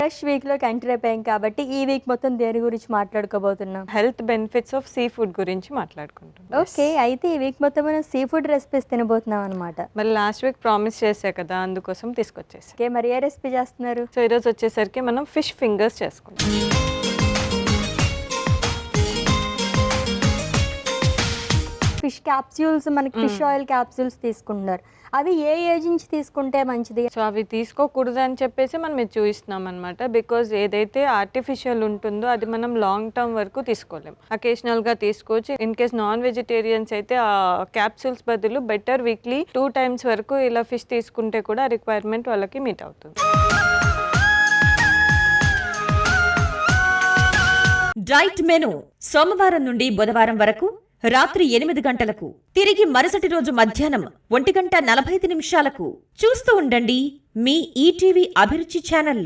Fresh week లోకి enter అయిపోయాం కాబట్టి ఈ వీక్ మొత్తం దేని గురించి మాట్లాడుకోబోతున్నాం? Health benefits of seafood గురించి మాట్లాడుకుంటాం. ఓకే, అయితే ఈ వీక్ మొత్తం మనం సీ ఫుడ్ రెసిపీస్ తినబోతున్నాం అనమాట. మరి లాస్ట్ వీక్ ప్రామిస్ చేసా కదా, అందుకోసం తీసుకొచ్చేసా. ఓకే, మరి ఏ రెసిపీ చేస్తున్నారు? సో ఈరోజు వచ్చేసరికి మనం ఫిష్ ఫింగర్స్ చేసుకుంటాం. ఫిష్ క్యాప్సూల్స్, మనకి ఫిష్ ఆయిల్ క్యాప్సూల్స్ తీసుకుంటున్నారు. అవి ఏ ఏజ్ నుంచి తీసుకుంటే మంచిది? సో అవి తీసుకోకూడదు అని చెప్పేసి మనం ఇది చూపిస్తున్నాం అనమాట. బికాజ్ ఏదైతే ఆర్టిఫిషియల్ ఉంటుందో అది మనం లాంగ్ టర్మ్ వరకు తీసుకోలేం. అకేషనల్గా తీసుకోవచ్చు. ఇన్ కేస్ నాన్ వెజిటేరియన్స్ అయితే ఆ క్యాప్సూల్స్ బదులు బెటర్ వీక్లీ 2 times వరకు ఇలా ఫిష్ తీసుకుంటే కూడా ఆ రిక్వైర్మెంట్ వాళ్ళకి మీట్ అవుతుంది. డైట్ మెను సోమవారం నుండి బుధవారం వరకు రాత్రి 8 గంటలకు, తిరిగి మరుసటి రోజు మధ్యాహ్నం 1:45 చూస్తూ ఉండండి మీ ఈటీవీ అభిరుచి ఛానల్లో.